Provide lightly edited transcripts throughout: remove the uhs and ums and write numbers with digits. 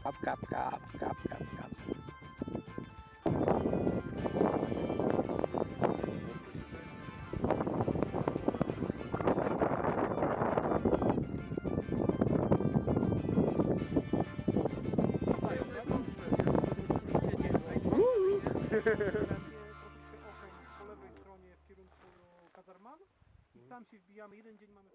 kap, kap, kap, kap, kap, kap. Po lewej stronie w kierunku kazarman i tam się wbijamy. Jeden dzień mamy.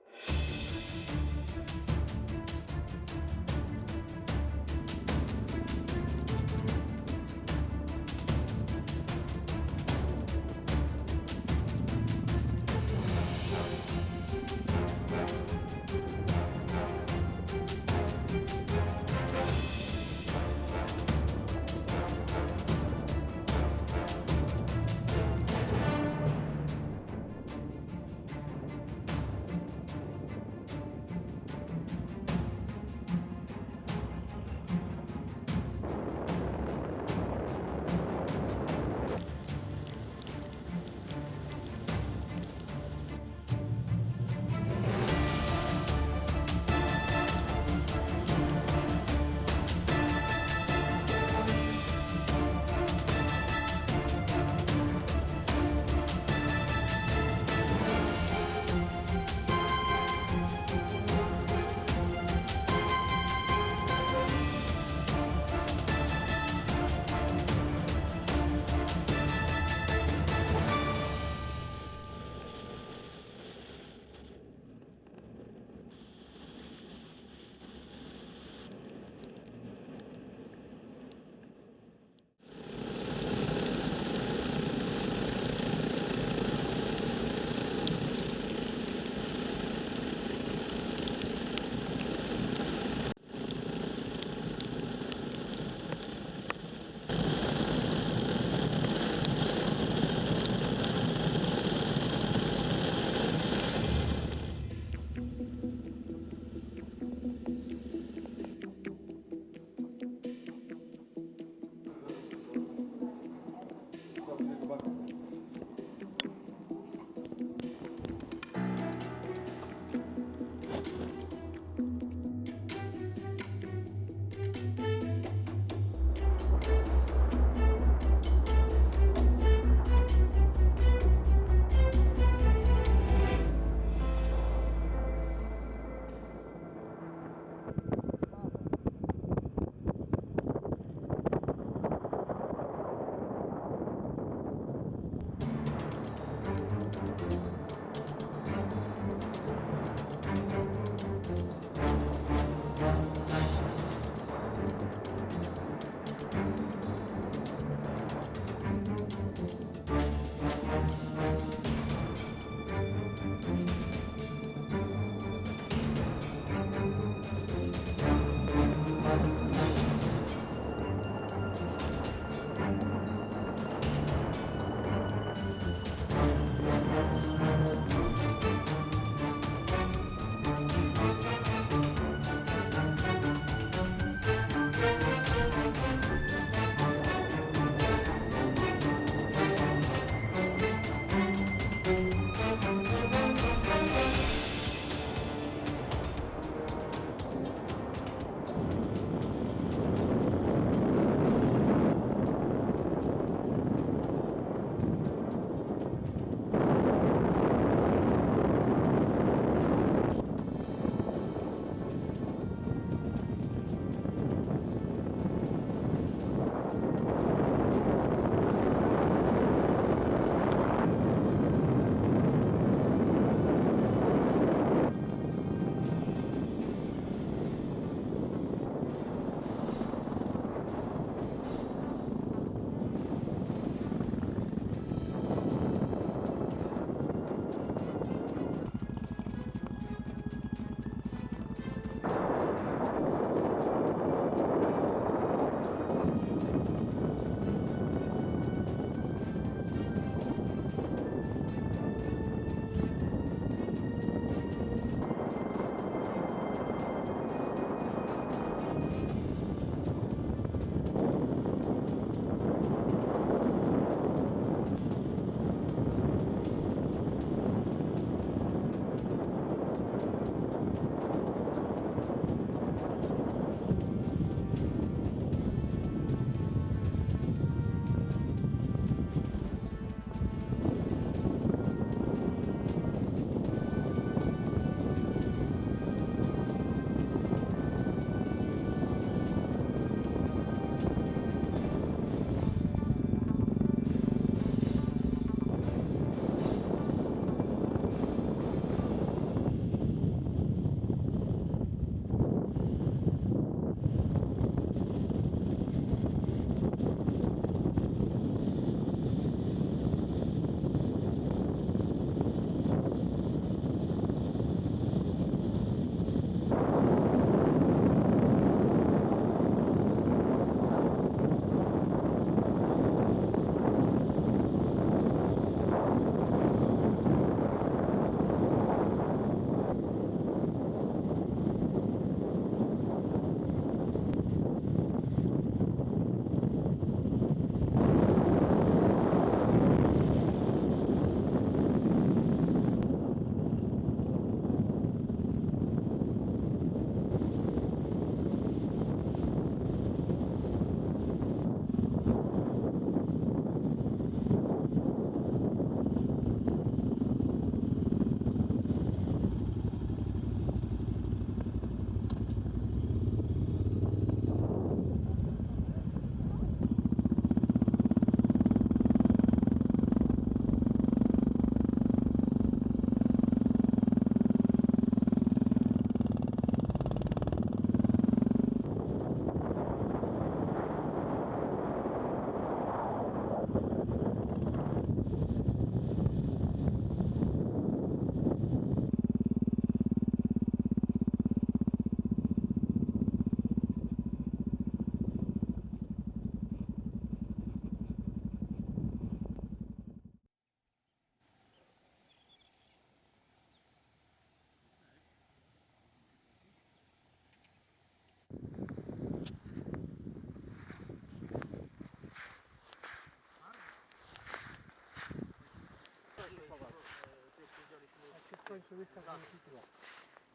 kończy łyska, że nie świeciła.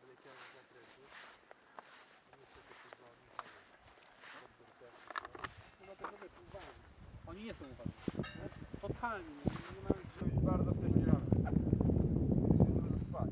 Wyleciałem z zakresu. Niestety przyzwał mi Dlatego wypływałem. Oni nie są uważni. Totalnie. Nie mają jest bardzo wcześnie rano. Spać.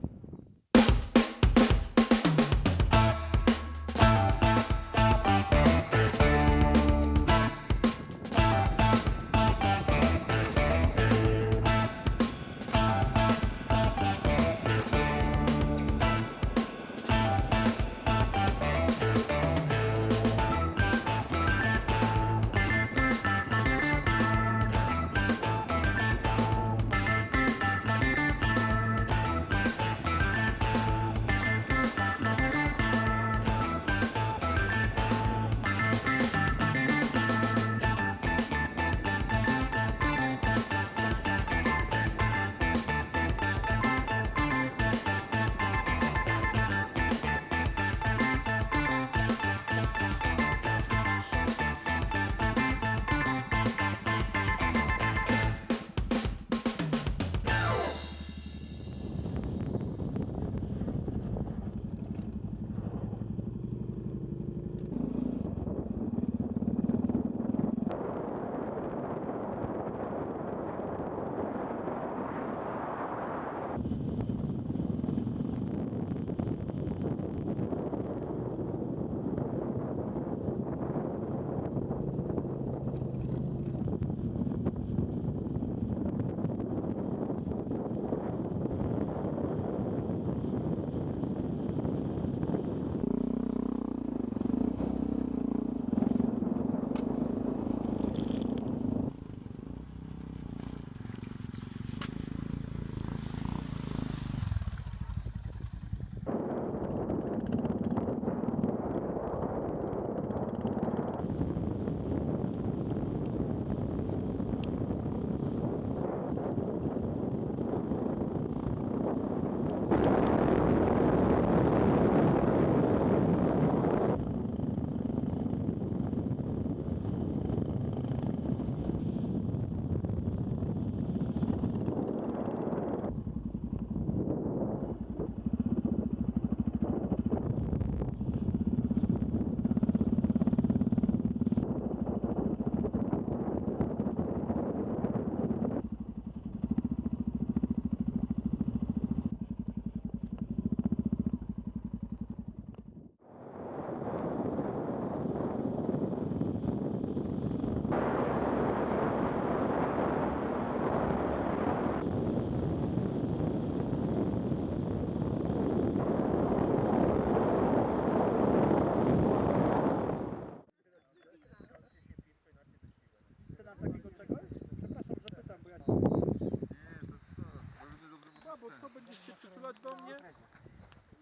przytulać do mnie?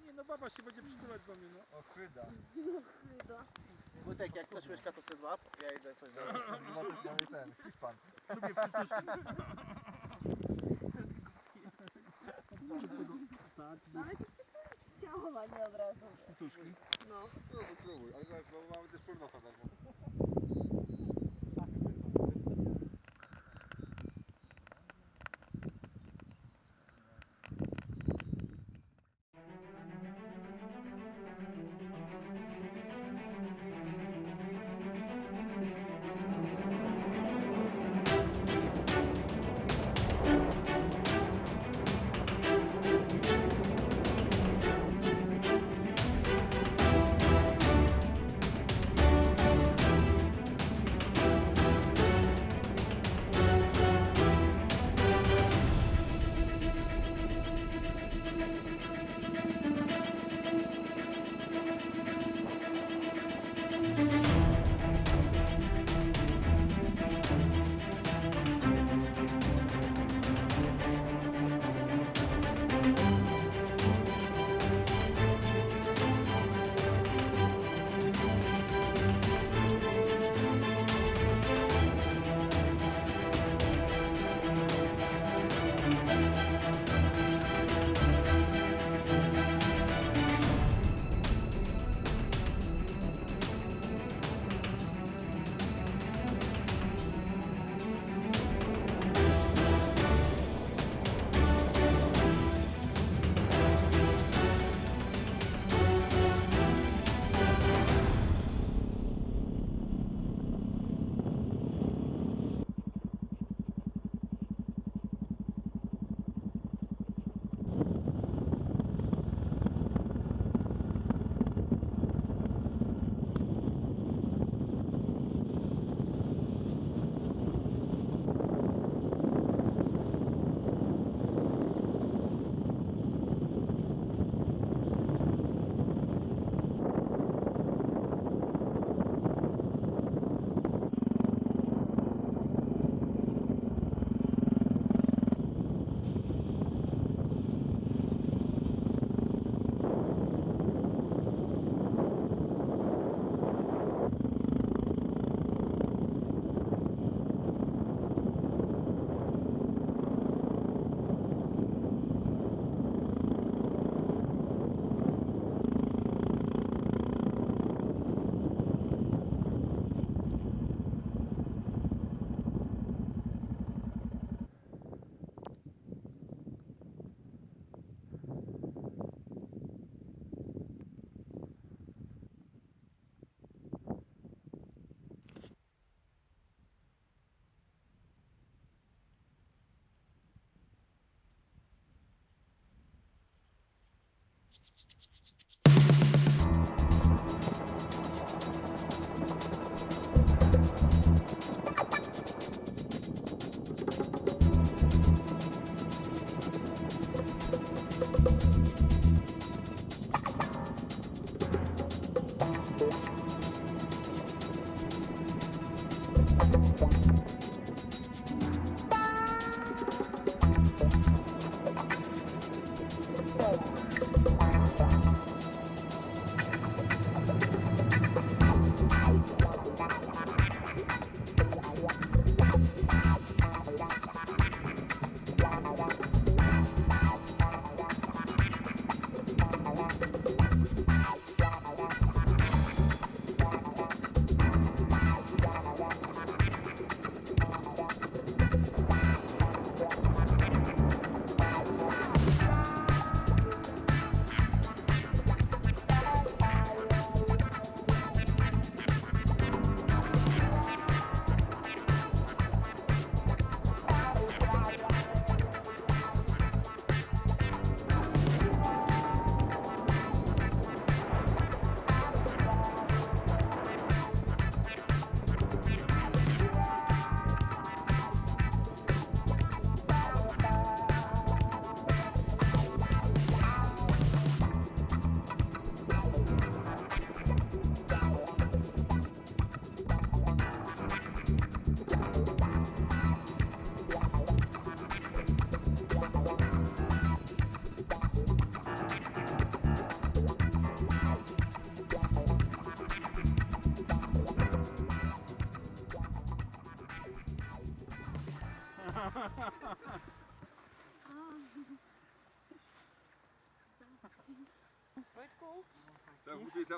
Nie no, baba się będzie przytulać do mnie, no. Ochyda. Wójtek, jak ktoś łyżka, to się złap. Ja idę coś zrobić. Możesz mamy ten, Vifon. Lubię przytuszki. Ale to ciałowanie od razu. Przytuszki? No. Spróbuj, ale zaraz, bo mamy też pornosa darmo.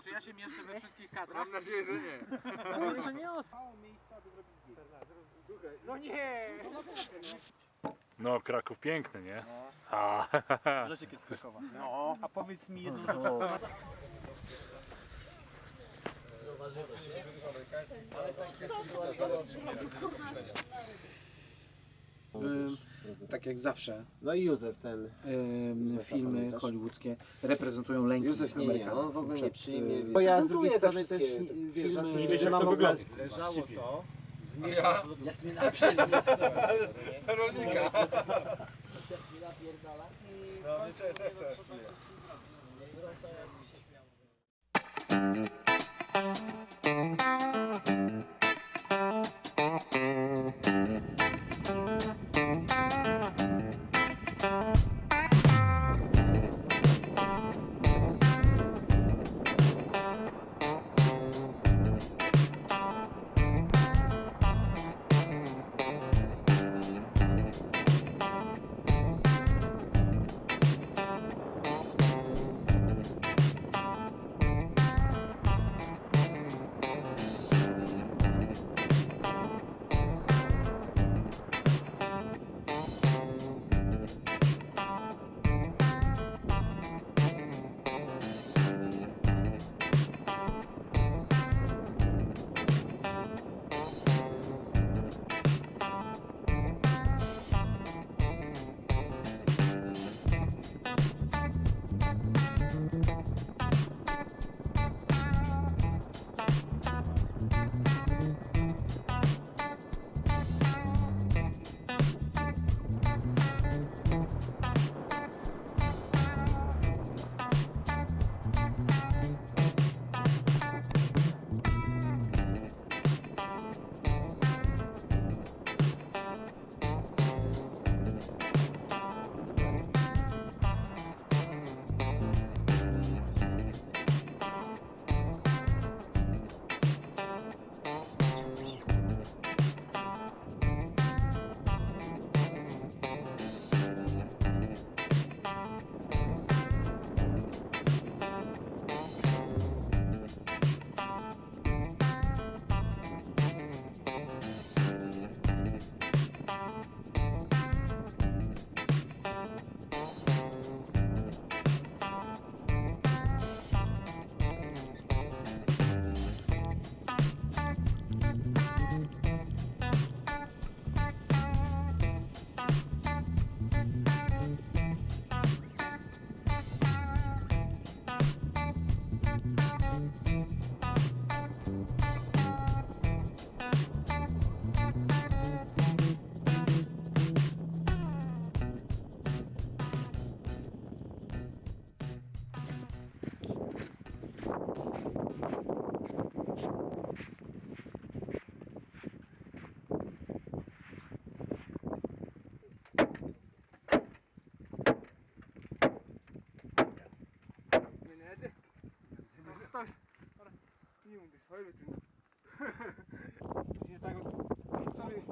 Czy ja się mieszczę we wszystkich kadrach? Mam nadzieję, że nie. Mówię, że nie mało miejsca, aby zrobić zdjęcie. No nie! No, Kraków piękny, nie? Rzeczek jest Krakowa. No, a powiedz mi jedną rzecz. Tak jak zawsze. No i Józef ten. Filmy pamiętasz? hollywoodzkie reprezentują lęki Józef nie, Amerykanów. on w ogóle nie przyjmie. Bo ja z drugiej Prezentuje strony te też wszystkie, wiesz, filmy, nie wiesz, że jak mam to okazję. Leżało to, jak mnie Weronika. napierdala i No, my też pokaż. Nie mówisz, fajny ty. Właśnie tak co jest?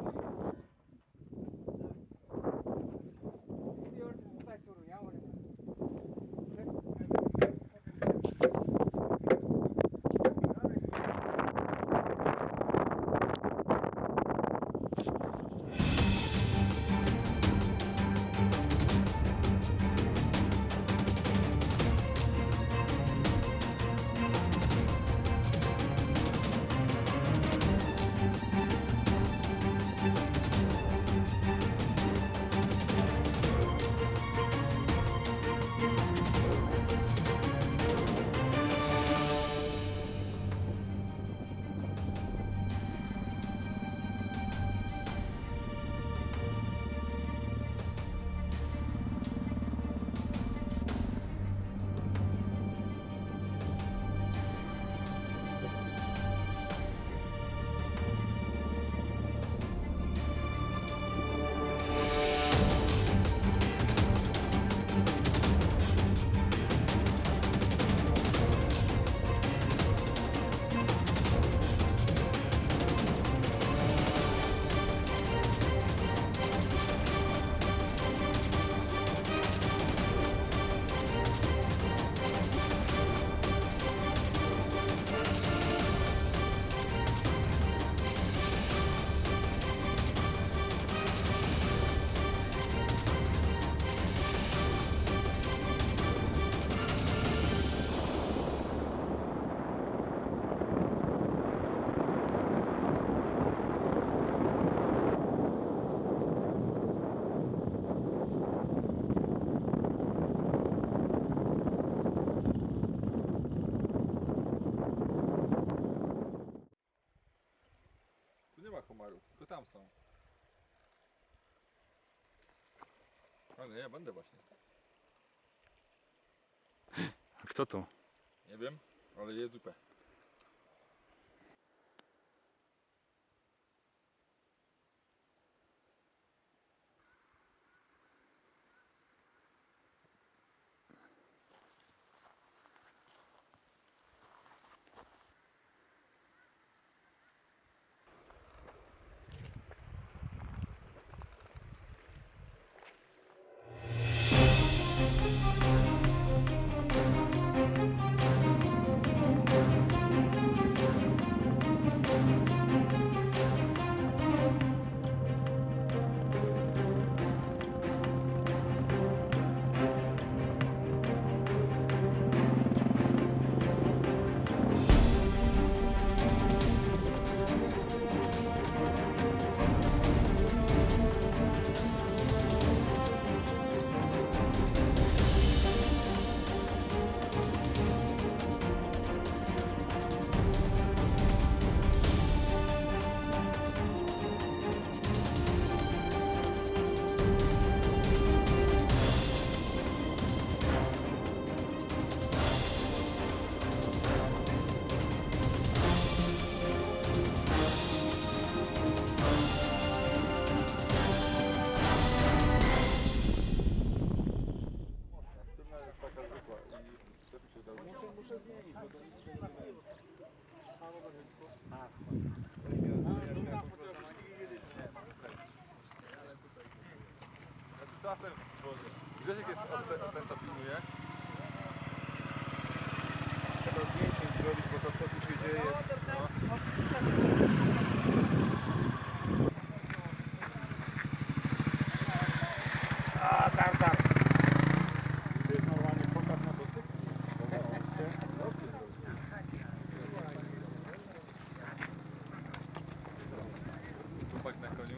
Tu nie ma komarów, tylko tam są. Ale ja będę właśnie. A kto to? Nie wiem, ale jest zupę. Muszę zmienić, bo to nic nie zmieni. Znaczy czasem, Boże, Grzesiek jest ten co pilnuje. Trzeba zdjęcie zrobić, bo to co tu się dzieje. No. A, tam. To jest normalnie pokaz na motocyklu. Chłopak na koniu.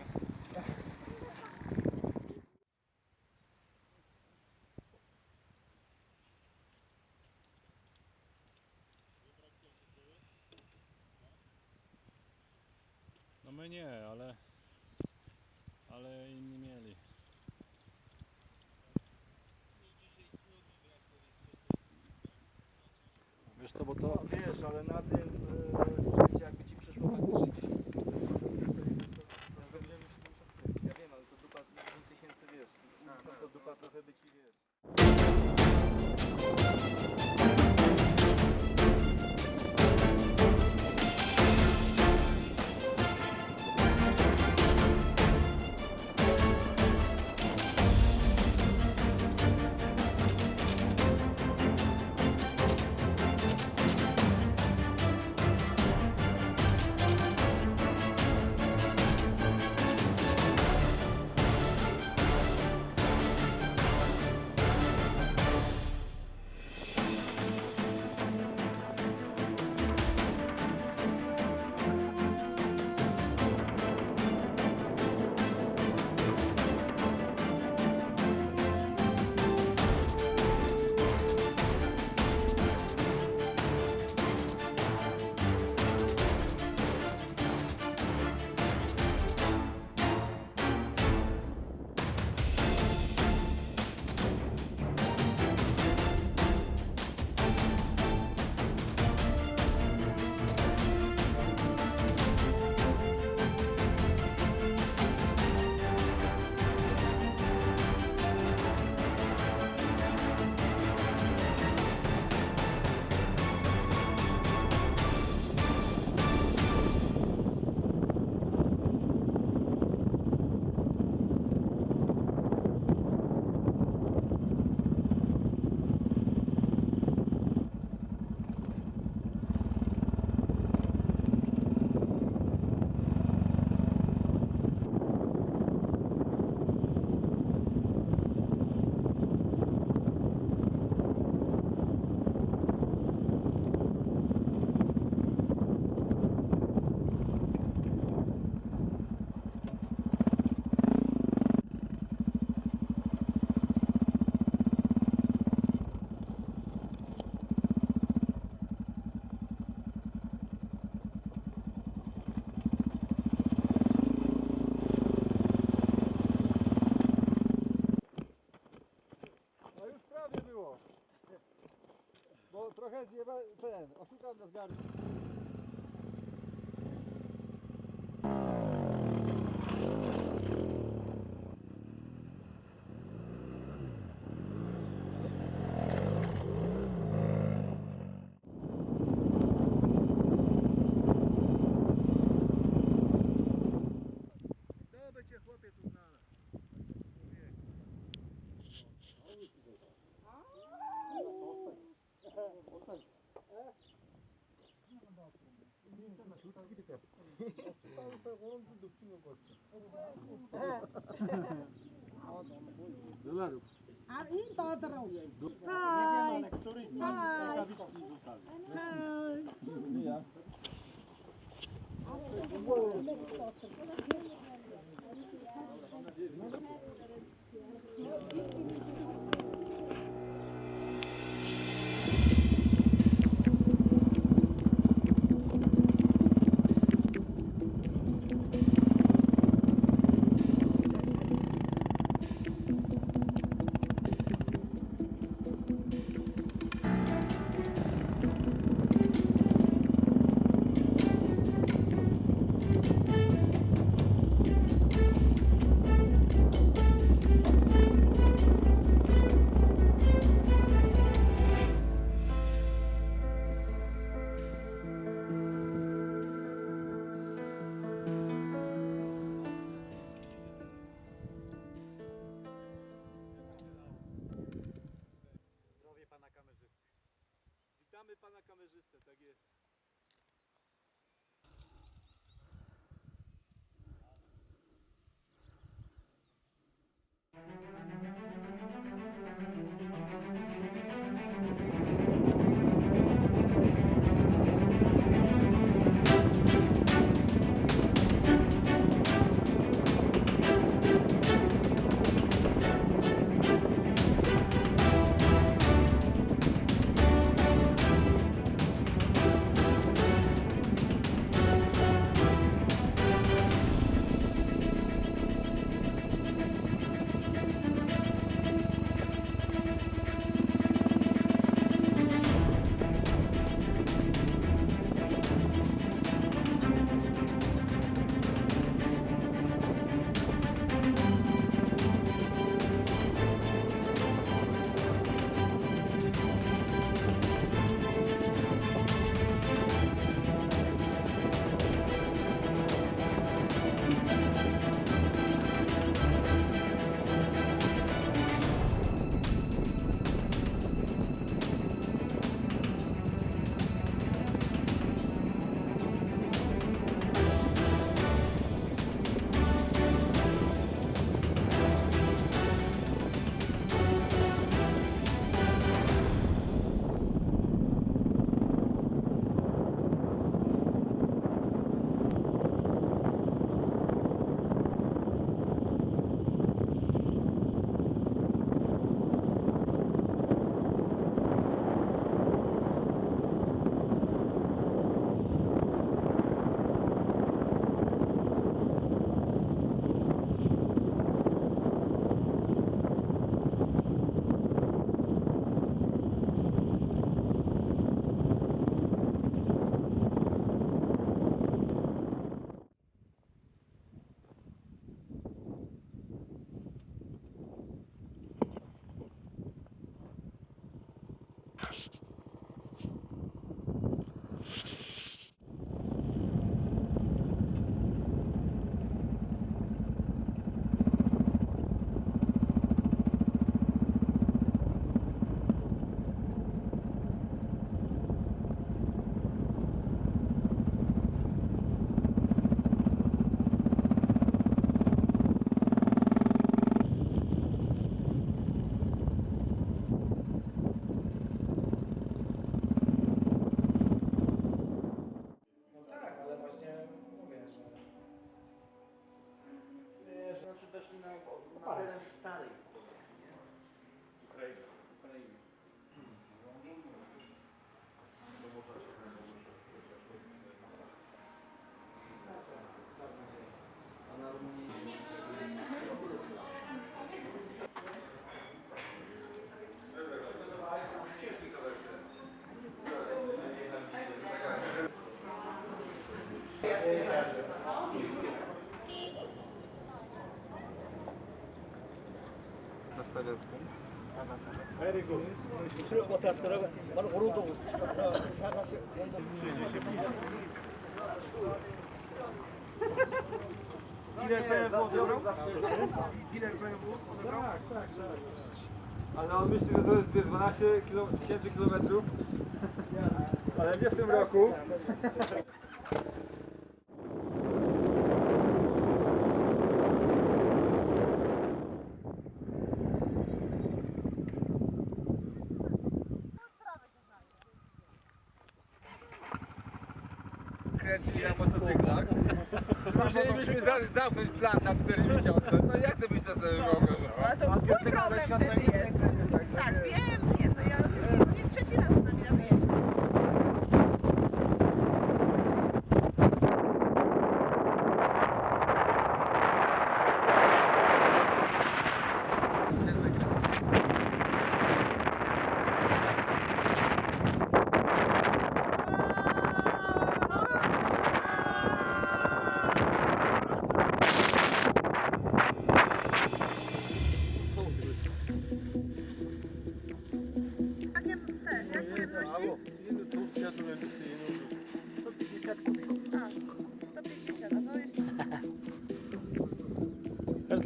No my nie, ale inni mieli. Wiesz to, bo to... Wiesz, ale na tym sprzęcie jakby ci przyszło faktycznie 10 ja wiem, ale to dupa 10 tysięcy, wiesz, to dupa trochę by ci, wiesz. trochę oszukam na zgarnie. Kto by cię chłopie tu znalazł? A i dotrą. Haj. Haj. Zdrowie pana kamerzysty. Witamy pana kamerzystę, tak jest. Very good. Dealer BMW odebrał? Dealer BMW odebrał? Tak. Ale on myśli, że to jest 12 tysięcy kilometrów. Ale nie w tym roku. Kręcili na motocyklach. Musielibyśmy zamknąć plan na 4 miesiące. No jak to byś to sobie wyobrażał? Ale to mój problem wtedy jest. Tak, wiem, no ja to nie trzeci raz z nami robię.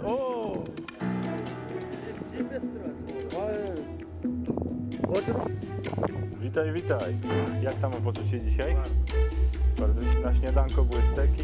O! Witaj, witaj. Jak samopoczucie dzisiaj? Bardzo na śniadanko były steki.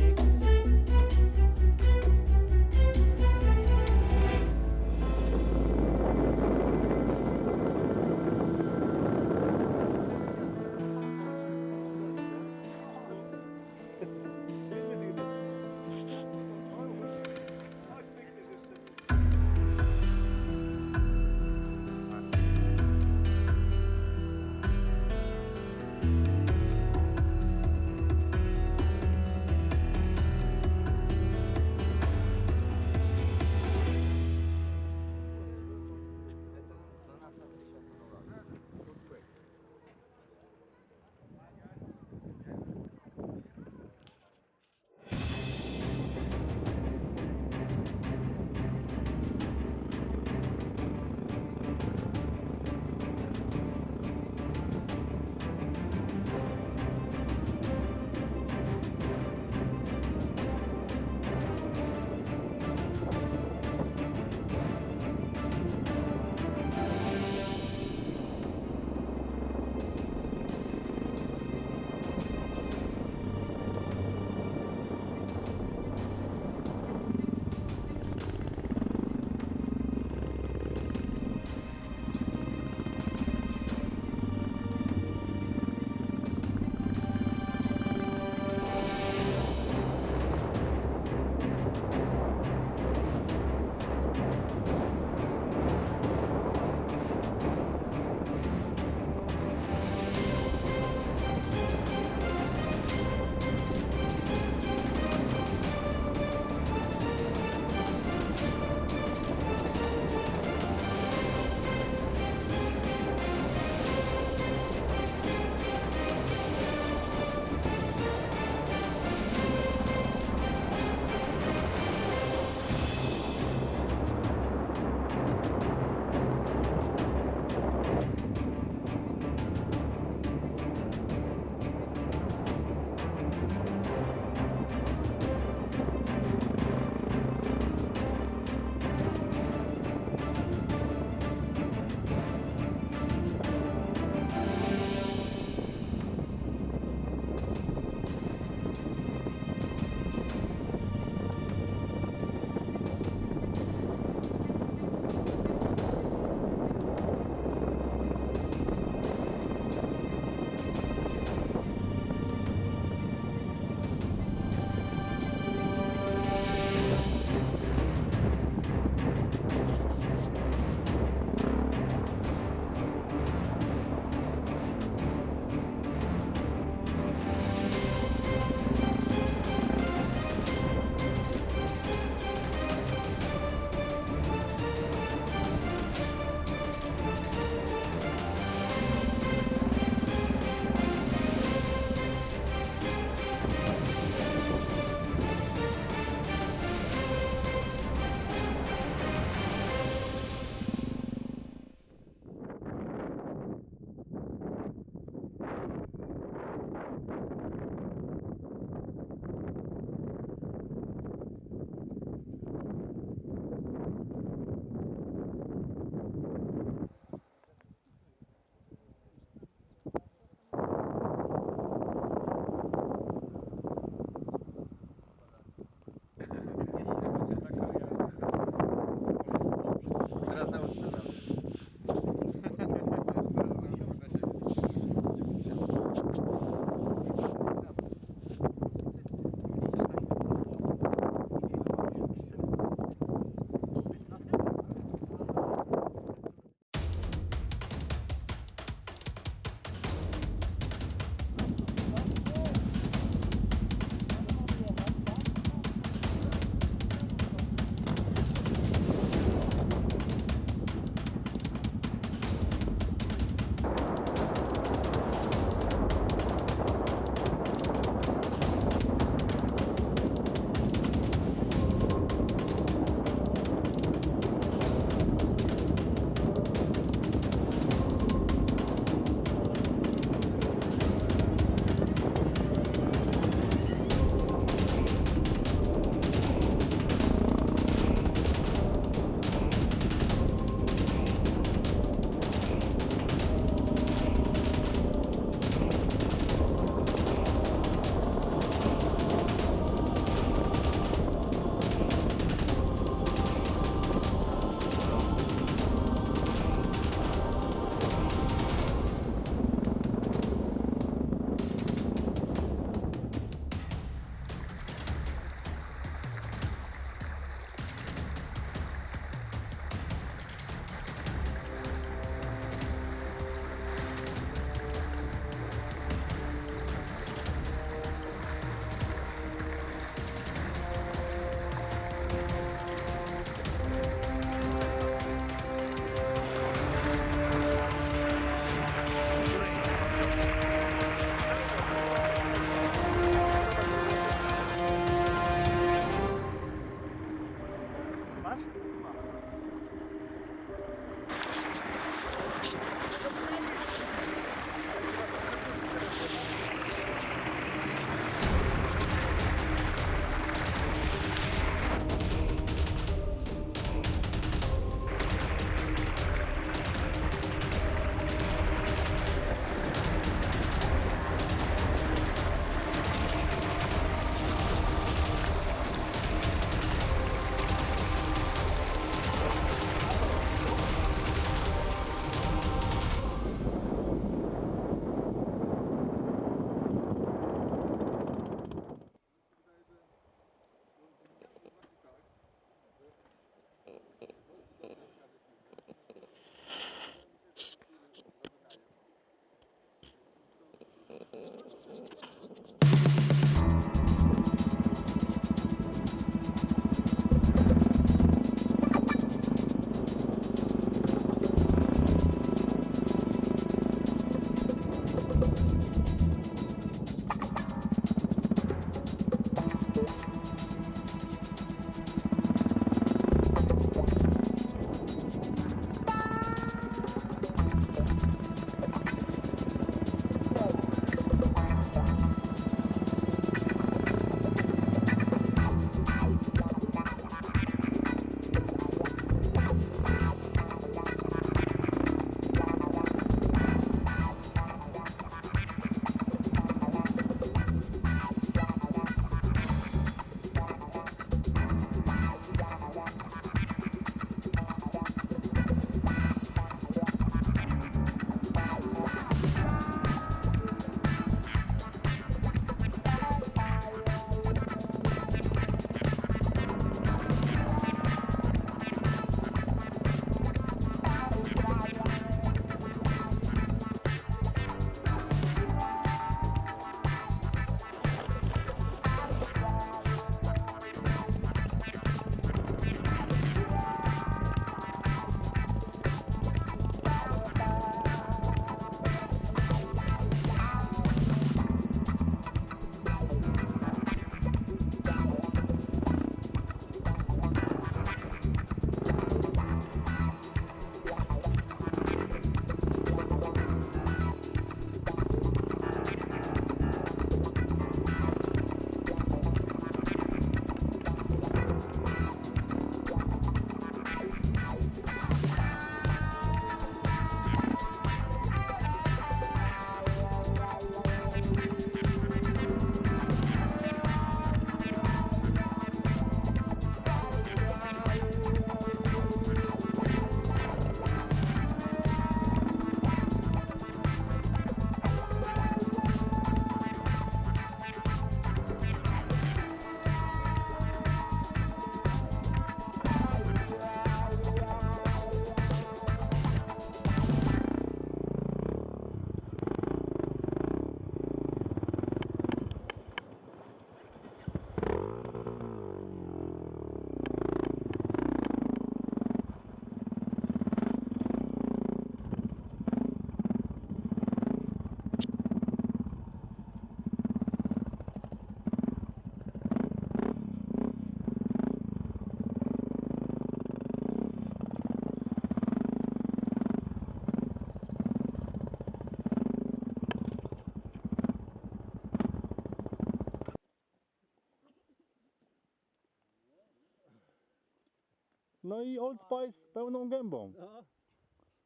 No i Old Spice pełną gębą. No,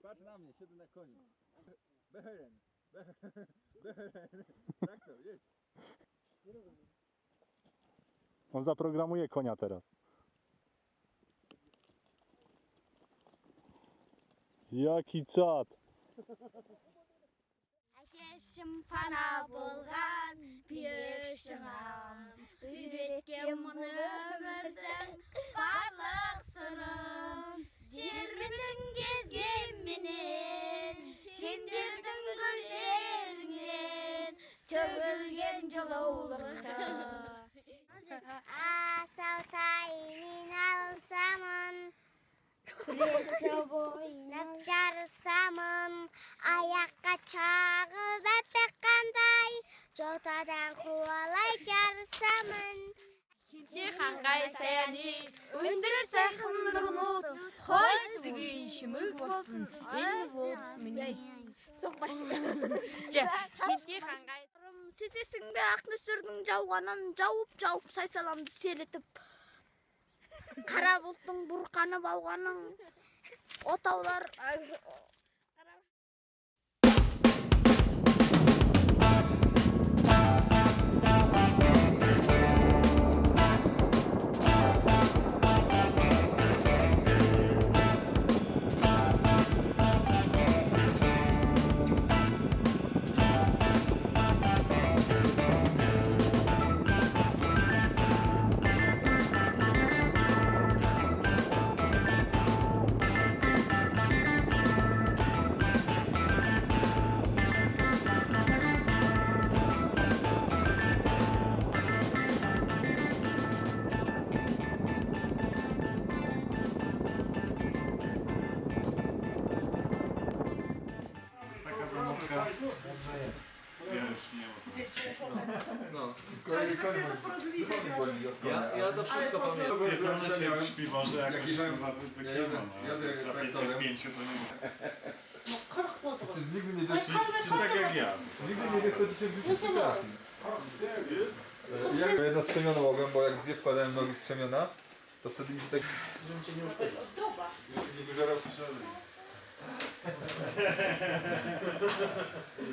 patrz na mnie, siedzę na koniu. Beheren, beheren, traktor, jedź. On zaprogramuje konia teraz. Jaki czad. Әкешім пана болған бешіңам, үйреткен мұны өмірдің барлық сырын. Жер бетін кезгенменен, сендердің көздеріңнен төгілген жылулықты. Алтай мен алсамын, күресі ойнап жарысамын, аяққа чағып әппек қандай, жотадан қуалай жарысамын. Хинте қанғай саяни, өндірісі қындырылып, қой тізген шымыл болсын, ел болып міне. Соқпашы. Хинте қанғай. Сесесіңді ақнөсірдің жауғанын жауып сайсаламды селетіп, қара бұлттың бұрқанып ауғаның отаулар. Polska. Wiesz, nie ma co. No. Ja to wszystko pamiętam. Pierdolę się w śpiworze, jak jeżdżałem- wykrywa, jadę na traktorem. 5 to nie ma. Przecież nigdy nie wiesz, Czy tak jak ja. nigdy nie wiesz, co ci się w życiu przytrafi. Ja jedno strzemiona mogłem, bo jak dwie wkładałem nogi strzemiona, to wtedy mi się tak... Żebym cię nie uszkodził. Ozdoba. nie wyżerał.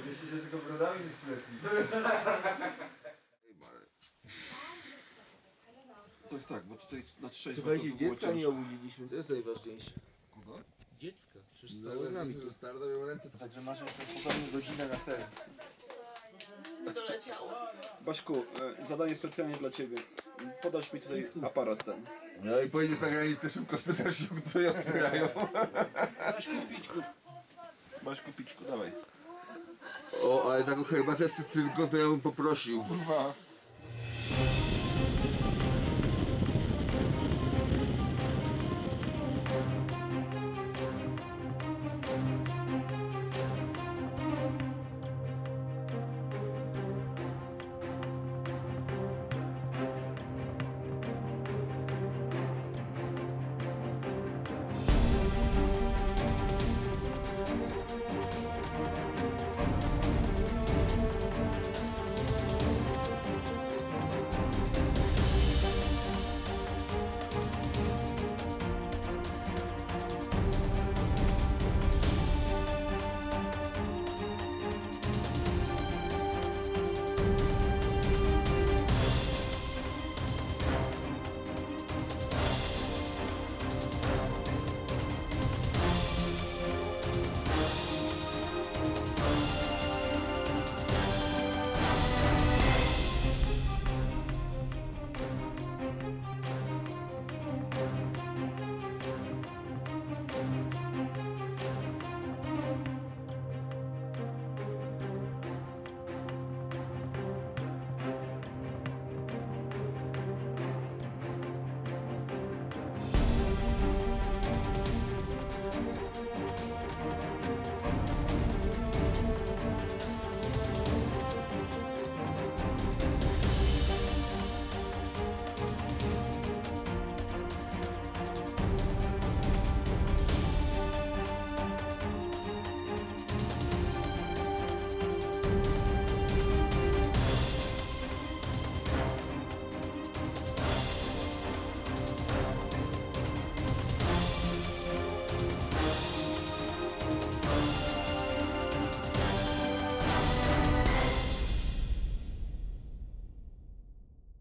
Jeśli się tylko brodami nie spletli. Tak, bo tutaj na trzeźwo Słuchajcie, to było dziecka nie ciężko. obudziliśmy, to jest najważniejsze. Kogo? Dziecka, przecież stało z nami tu. Także masz jeszcze spokojnie godzinę na sen. Doleciało. Baśku, zadanie specjalnie dla ciebie. Podać mi tutaj aparat ten. No i pojedziesz na granicę szybko, spytasz się, kto je otwierają. Baśku, piczku, dawaj. O, ale taką herbatę z tylko to ja bym poprosił. Kurwa.